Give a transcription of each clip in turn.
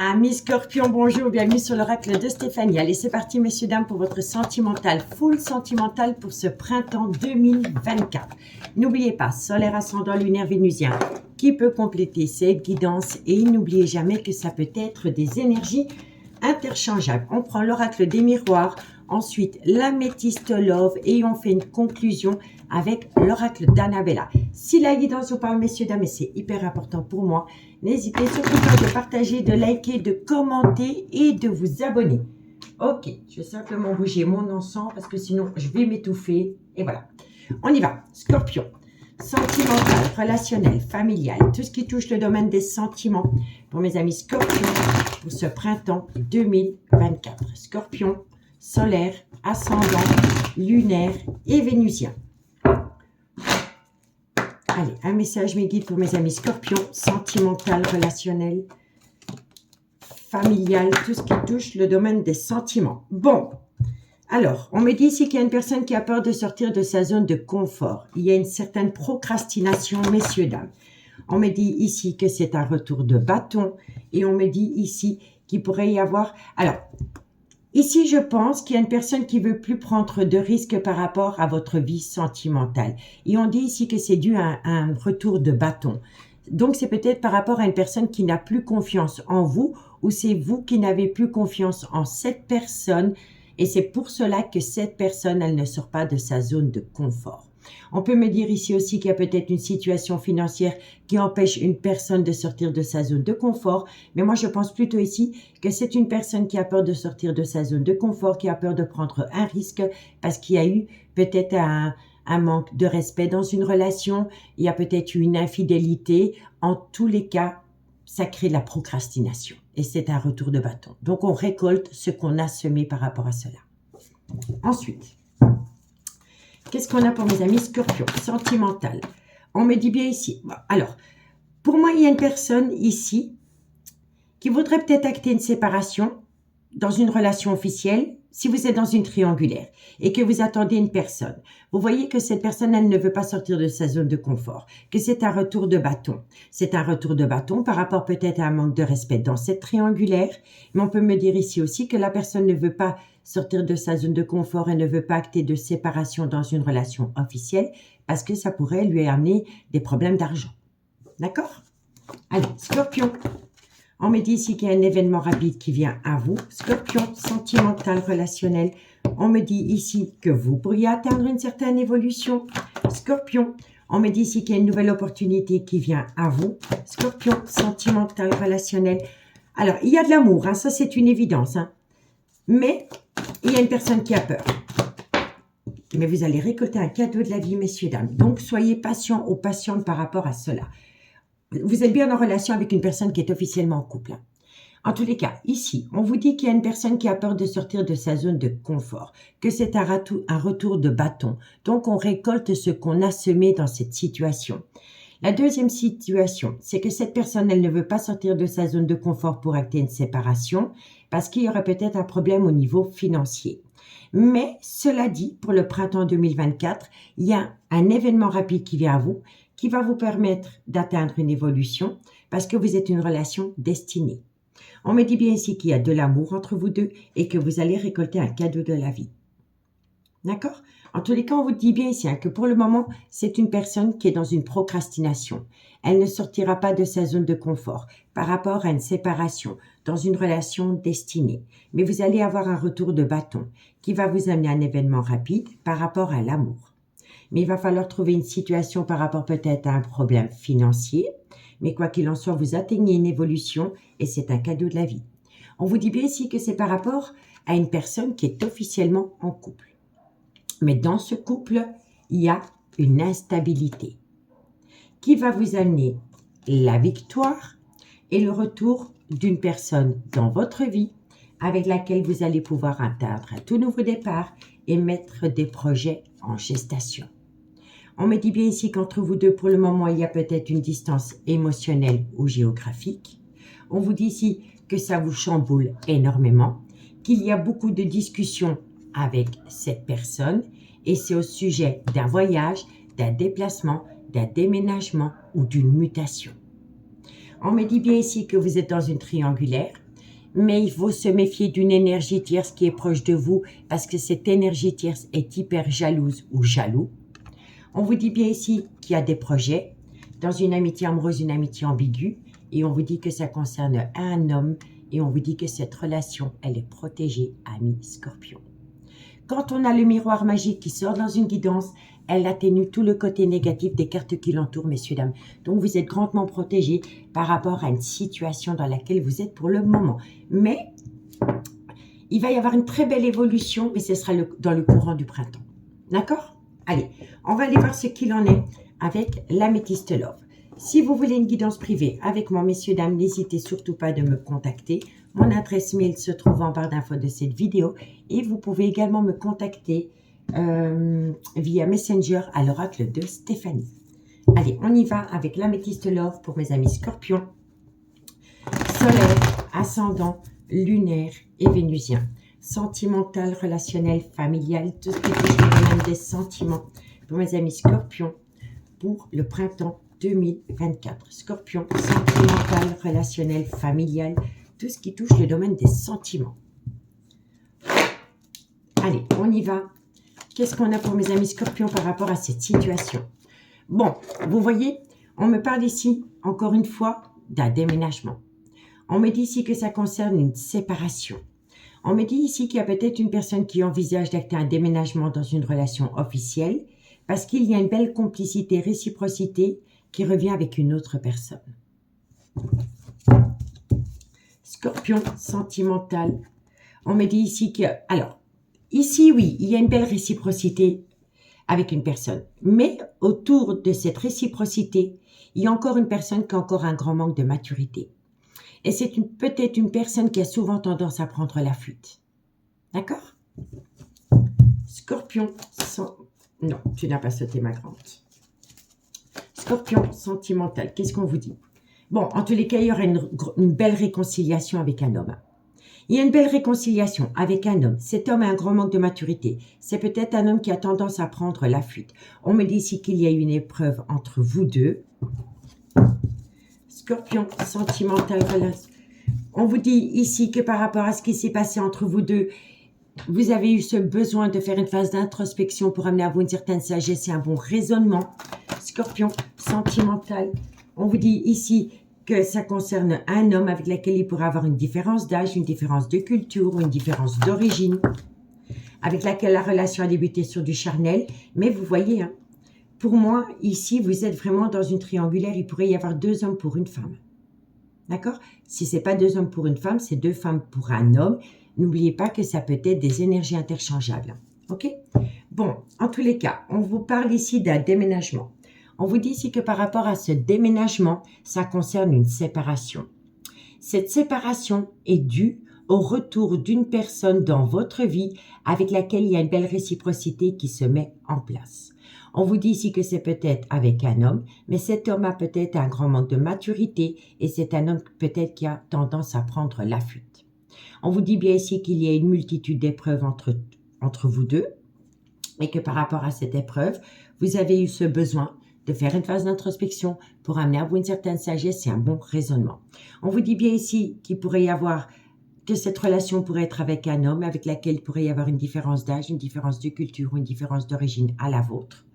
Amis Scorpion, bonjour, bienvenue sur l'oracle de Stéphanie. Allez, c'est parti, messieurs, dames, pour votre sentimental, full sentimental pour ce printemps 2024. N'oubliez pas, solaire, ascendant, lunaire, vénusien, qui peut compléter cette guidance. Et n'oubliez jamais que ça peut être des énergies interchangeables. On prend l'oracle des miroirs, ensuite l'améthyste love et on fait une conclusion avec l'oracle d'Annabella. Si la guidance vous parle, messieurs, dames, et c'est hyper important pour moi, n'hésitez surtout pas de partager, de liker, de commenter et de vous abonner. Ok, je vais simplement bouger mon encens parce que sinon je vais m'étouffer. Et voilà, on y va. Scorpion, sentimental, relationnel, familial, tout ce qui touche le domaine des sentiments. Pour mes amis Scorpion, pour ce printemps 2024. Scorpion, solaire, ascendant, lunaire et vénusien. Allez, un message mes guides pour mes amis Scorpion, sentimental, relationnel, familial, tout ce qui touche le domaine des sentiments. Bon, alors, on me dit ici qu'il y a une personne qui a peur de sortir de sa zone de confort. Il y a une certaine procrastination, messieurs, dames. On me dit ici que c'est un retour de bâton et on me dit ici qu'il pourrait y avoir... Alors, ici, je pense qu'il y a une personne qui veut plus prendre de risques par rapport à votre vie sentimentale. Et on dit ici que c'est dû à un retour de bâton. Donc, c'est peut-être par rapport à une personne qui n'a plus confiance en vous ou c'est vous qui n'avez plus confiance en cette personne. Et c'est pour cela que cette personne, elle ne sort pas de sa zone de confort. On peut me dire ici aussi qu'il y a peut-être une situation financière qui empêche une personne de sortir de sa zone de confort. Mais moi, je pense plutôt ici que c'est une personne qui a peur de sortir de sa zone de confort, qui a peur de prendre un risque parce qu'il y a eu peut-être un manque de respect dans une relation. Il y a peut-être eu une infidélité. En tous les cas, ça crée de la procrastination. Et c'est un retour de bâton. Donc, on récolte ce qu'on a semé par rapport à cela. Ensuite... qu'est-ce qu'on a pour mes amis Scorpion? Sentimental. On me dit bien ici. Alors, pour moi, il y a une personne ici qui voudrait peut-être acter une séparation dans une relation officielle si vous êtes dans une triangulaire et que vous attendez une personne. Vous voyez que cette personne, elle ne veut pas sortir de sa zone de confort, que c'est un retour de bâton. C'est un retour de bâton par rapport peut-être à un manque de respect dans cette triangulaire. Mais on peut me dire ici aussi que la personne ne veut pas sortir de sa zone de confort et ne veut pas acter de séparation dans une relation officielle parce que ça pourrait lui amener des problèmes d'argent. D'accord? Allez, Scorpion. On me dit ici qu'il y a un événement rapide qui vient à vous. Scorpion, sentimental, relationnel. On me dit ici que vous pourriez atteindre une certaine évolution. Scorpion, on me dit ici qu'il y a une nouvelle opportunité qui vient à vous. Scorpion, sentimental, relationnel. Alors, il y a de l'amour, hein, ça c'est une évidence. Hein. Mais il y a une personne qui a peur. Mais vous allez récolter un cadeau de la vie, messieurs, dames. Donc, soyez patients ou patientes par rapport à cela. Vous êtes bien en relation avec une personne qui est officiellement en couple. En tous les cas, ici, on vous dit qu'il y a une personne qui a peur de sortir de sa zone de confort, que c'est un retour de bâton. Donc, on récolte ce qu'on a semé dans cette situation. La deuxième situation, c'est que cette personne, elle ne veut pas sortir de sa zone de confort pour acter une séparation parce qu'il y aurait peut-être un problème au niveau financier. Mais, cela dit, pour le printemps 2024, il y a un événement rapide qui vient à vous qui va vous permettre d'atteindre une évolution parce que vous êtes une relation destinée. On me dit bien ici qu'il y a de l'amour entre vous deux et que vous allez récolter un cadeau de la vie. D'accord? En tous les cas, on vous dit bien ici hein, que pour le moment, c'est une personne qui est dans une procrastination. Elle ne sortira pas de sa zone de confort par rapport à une séparation dans une relation destinée. Mais vous allez avoir un retour de bâton qui va vous amener à un événement rapide par rapport à l'amour. Mais il va falloir trouver une situation par rapport peut-être à un problème financier. Mais quoi qu'il en soit, vous atteignez une évolution et c'est un cadeau de la vie. On vous dit bien ici que c'est par rapport à une personne qui est officiellement en couple. Mais dans ce couple, il y a une instabilité qui va vous amener la victoire et le retour d'une personne dans votre vie avec laquelle vous allez pouvoir atteindre un tout nouveau départ et mettre des projets en gestation. On me dit bien ici qu'entre vous deux, pour le moment, il y a peut-être une distance émotionnelle ou géographique. On vous dit ici que ça vous chamboule énormément, qu'il y a beaucoup de discussions avec cette personne et c'est au sujet d'un voyage, d'un déplacement, d'un déménagement ou d'une mutation. On me dit bien ici que vous êtes dans une triangulaire. mais il faut se méfier d'une énergie tierce qui est proche de vous parce que cette énergie tierce est hyper jalouse ou jaloux. On vous dit bien ici qu'il y a des projets dans une amitié amoureuse, une amitié ambiguë, et on vous dit que ça concerne un homme, et on vous dit que cette relation, elle est protégée, ami Scorpion. Quand on a le miroir magique qui sort dans une guidance, elle atténue tout le côté négatif des cartes qui l'entourent, messieurs, dames. Donc, vous êtes grandement protégés par rapport à une situation dans laquelle vous êtes pour le moment. Mais, il va y avoir une très belle évolution, mais ce sera dans le courant du printemps. D'accord? Allez, on va aller voir ce qu'il en est avec l'améthyste love. Si vous voulez une guidance privée avec moi, messieurs, dames, n'hésitez surtout pas de me contacter. Mon adresse mail se trouve en barre d'infos de cette vidéo et vous pouvez également me contacter via Messenger à l'oracle de Stéphanie. Allez, on y va avec l'améthyste love pour mes amis Scorpions, Soleil, ascendant, lunaire et vénusien. Sentimental, relationnel, familial, tout ce qui touche le domaine des sentiments pour mes amis Scorpions pour le printemps 2024. Scorpion, sentimental, relationnel, familial, tout ce qui touche le domaine des sentiments. Allez, on y va. Qu'est-ce qu'on a pour mes amis Scorpions par rapport à cette situation? Bon, vous voyez, on me parle ici, encore une fois, d'un déménagement. On me dit ici que ça concerne une séparation. On me dit ici qu'il y a peut-être une personne qui envisage d'acter un déménagement dans une relation officielle parce qu'il y a une belle complicité, réciprocité qui revient avec une autre personne. Scorpion, sentimental. On me dit ici que... Alors, ici, oui, il y a une belle réciprocité avec une personne. Mais autour de cette réciprocité, il y a encore une personne qui a encore un grand manque de maturité. Et c'est peut-être une personne qui a souvent tendance à prendre la fuite. D'accord? Scorpion, non, tu n'as pas sauté ma grande. Scorpion, sentimental, qu'est-ce qu'on vous dit? Bon, en tous les cas, il y aura une belle réconciliation avec un homme. Il y a une belle réconciliation avec un homme. Cet homme a un grand manque de maturité. C'est peut-être un homme qui a tendance à prendre la fuite. On me dit ici qu'il y a une épreuve entre vous deux. Scorpion, sentimental, relation. On vous dit ici que par rapport à ce qui s'est passé entre vous deux, vous avez eu ce besoin de faire une phase d'introspection pour amener à vous une certaine sagesse et un bon raisonnement. Scorpion, sentimental. On vous dit ici que ça concerne un homme avec lequel il pourrait avoir une différence d'âge, une différence de culture ou une différence d'origine, avec laquelle la relation a débuté sur du charnel. Mais vous voyez, hein, pour moi, ici, vous êtes vraiment dans une triangulaire. Il pourrait y avoir 2 hommes pour une femme. D'accord? Si ce n'est pas 2 hommes pour une femme, c'est 2 femmes pour un homme. N'oubliez pas que ça peut être des énergies interchangeables. OK? Bon, en tous les cas, on vous parle ici d'un déménagement. On vous dit ici que par rapport à ce déménagement, ça concerne une séparation. Cette séparation est due au retour d'une personne dans votre vie avec laquelle il y a une belle réciprocité qui se met en place. On vous dit ici que c'est peut-être avec un homme, mais cet homme a peut-être un grand manque de maturité et c'est un homme peut-être qui a tendance à prendre la fuite. On vous dit bien ici qu'il y a une multitude d'épreuves entre vous deux et que par rapport à cette épreuve, vous avez eu ce besoin de faire une phase d'introspection pour amener à vous une certaine sagesse et un bon raisonnement. On vous dit bien ici qu'il pourrait y avoir, que cette relation pourrait être avec un homme avec lequel il pourrait y avoir une différence d'âge, une différence de culture ou une différence d'origine à la vôtre.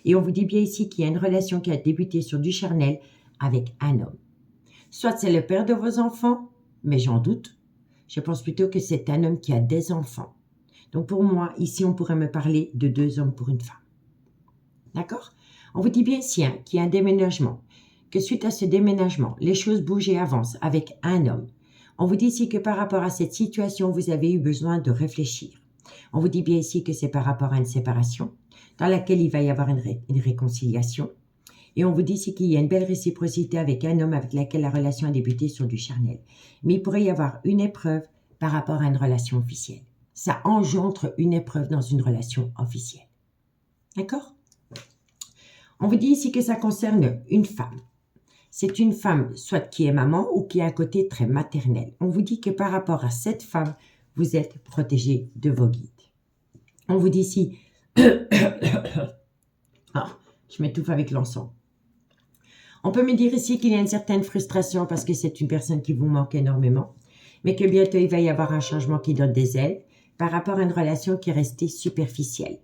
Et on vous dit bien ici qu'il y a une relation qui a débuté sur du charnel avec un homme. Soit c'est le père de vos enfants, mais j'en doute. Je pense plutôt que c'est un homme qui a des enfants. Donc pour moi, ici, on pourrait me parler de 2 hommes pour une femme. D'accord? On vous dit bien ici qu'il y a un déménagement, que suite à ce déménagement, les choses bougent et avancent avec un homme. On vous dit ici que par rapport à cette situation, vous avez eu besoin de réfléchir. On vous dit bien ici que c'est par rapport à une séparation, dans laquelle il va y avoir une réconciliation. Et on vous dit ici qu'il y a une belle réciprocité avec un homme avec lequel la relation a débuté sur du charnel. Mais il pourrait y avoir une épreuve par rapport à une relation officielle. Ça engendre une épreuve dans une relation officielle. D'accord? On vous dit ici que ça concerne une femme. C'est une femme soit qui est maman ou qui a un côté très maternel. On vous dit que par rapport à cette femme, vous êtes protégé de vos guides. On vous dit ici... Ah, je m'étouffe avec l'encens. On peut me dire ici qu'il y a une certaine frustration parce que c'est une personne qui vous manque énormément. mais que bientôt il va y avoir un changement qui donne des ailes par rapport à une relation qui est restée superficielle.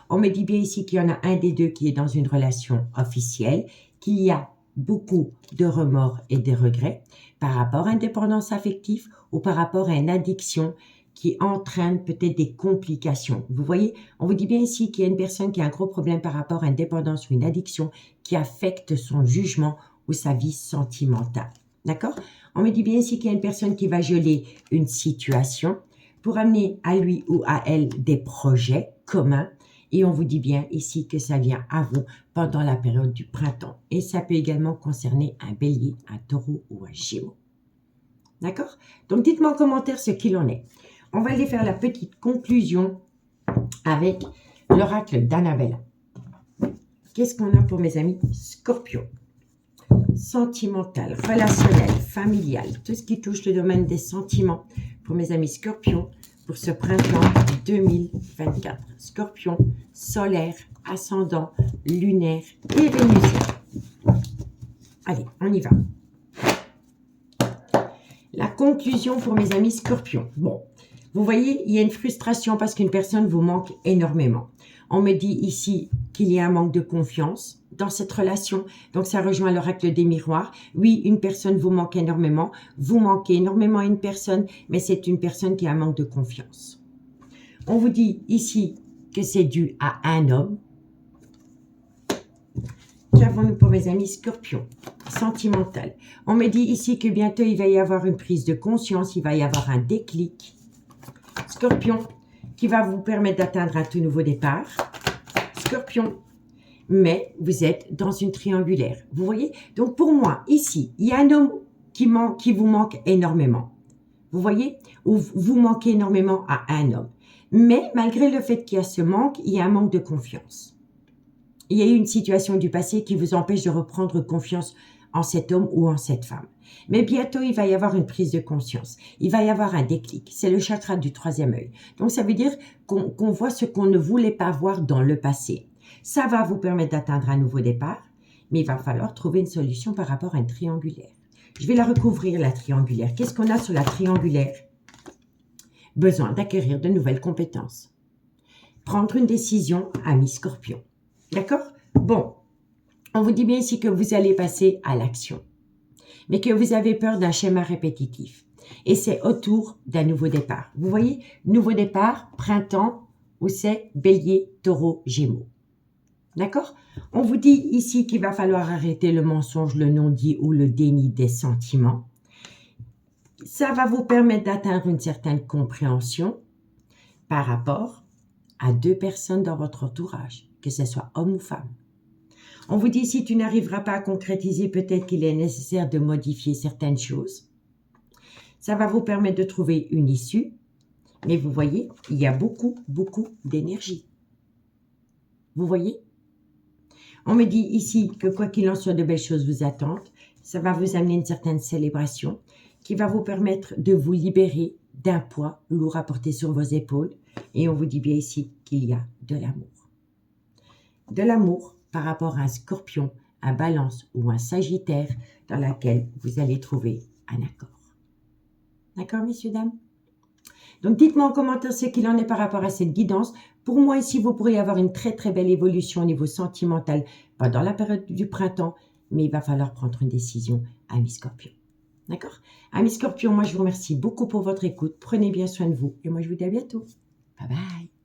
On me dit bien ici qu'il y en a un des deux qui est dans une relation officielle, qu'il y a beaucoup de remords et de regrets par rapport à une dépendance affective ou par rapport à une addiction qui entraîne peut-être des complications. Vous voyez, on vous dit bien ici qu'il y a une personne qui a un gros problème par rapport à une dépendance ou une addiction qui affecte son jugement ou sa vie sentimentale. D'accord? On me dit bien ici qu'il y a une personne qui va geler une situation pour amener à lui ou à elle des projets communs. Et on vous dit bien ici que ça vient à vous pendant la période du printemps. Et ça peut également concerner un bélier, un taureau ou un gémeau. D'accord? Donc, dites-moi en commentaire ce qu'il en est. On va aller faire la petite conclusion avec l'oracle d'Annabelle. Qu'est-ce qu'on a pour mes amis Scorpion? Sentimental, relationnel, familial, tout ce qui touche le domaine des sentiments pour mes amis Scorpion pour ce printemps 2024. Scorpion, solaire, ascendant, lunaire et vénusien. Allez, on y va. La conclusion pour mes amis Scorpion. Bon, vous voyez, il y a une frustration parce qu'une personne vous manque énormément. On me dit ici qu'il y a un manque de confiance dans cette relation. Donc, ça rejoint l'oracle des miroirs. Oui, une personne vous manque énormément. Vous manquez énormément à une personne, mais c'est une personne qui a un manque de confiance. On vous dit ici que c'est dû à un homme. Qu'avons-nous pour mes amis Scorpion? Sentimental. On me dit ici que bientôt, il va y avoir une prise de conscience. Il va y avoir un déclic. Scorpion, qui va vous permettre d'atteindre un tout nouveau départ. Scorpion, mais vous êtes dans une triangulaire. Vous voyez? Donc, pour moi, ici, il y a un homme qui vous manque énormément. Vous voyez? Ou vous manquez énormément à un homme. Mais, malgré le fait qu'il y a ce manque, il y a un manque de confiance. Il y a eu une situation du passé qui vous empêche de reprendre confiance en cet homme ou en cette femme. Mais bientôt, il va y avoir une prise de conscience. Il va y avoir un déclic. C'est le chakra du troisième œil. Donc, ça veut dire qu'on voit ce qu'on ne voulait pas voir dans le passé. Ça va vous permettre d'atteindre un nouveau départ, mais il va falloir trouver une solution par rapport à une triangulaire. Je vais la recouvrir, la triangulaire. Qu'est-ce qu'on a sur la triangulaire? Besoin d'acquérir de nouvelles compétences. Prendre une décision, ami Scorpion. D'accord? Bon, on vous dit bien ici que vous allez passer à l'action, mais que vous avez peur d'un schéma répétitif. Et c'est autour d'un nouveau départ. Vous voyez, nouveau départ, printemps, où c'est bélier, taureau, gémeaux. D'accord? On vous dit ici qu'il va falloir arrêter le mensonge, le non-dit ou le déni des sentiments. Ça va vous permettre d'atteindre une certaine compréhension par rapport à deux personnes dans votre entourage, que ce soit homme ou femme. On vous dit, si tu n'arriveras pas à concrétiser, peut-être qu'il est nécessaire de modifier certaines choses. Ça va vous permettre de trouver une issue. Mais vous voyez, il y a beaucoup d'énergie. Vous voyez? On me dit ici que quoi qu'il en soit, de belles choses vous attendent. Ça va vous amener une certaine célébration qui va vous permettre de vous libérer d'un poids lourd à porter sur vos épaules. Et on vous dit bien ici qu'il y a de l'amour. De l'amour par rapport à un Scorpion, un Balance ou un Sagittaire dans laquelle vous allez trouver un accord. D'accord, messieurs, dames? Donc, dites-moi en commentaire ce qu'il en est par rapport à cette guidance. Pour moi, ici, vous pourriez avoir une très belle évolution au niveau sentimental pendant la période du printemps, mais il va falloir prendre une décision, ami Scorpion. D'accord? Ami Scorpion, moi, je vous remercie beaucoup pour votre écoute. Prenez bien soin de vous et moi, je vous dis à bientôt. Bye bye!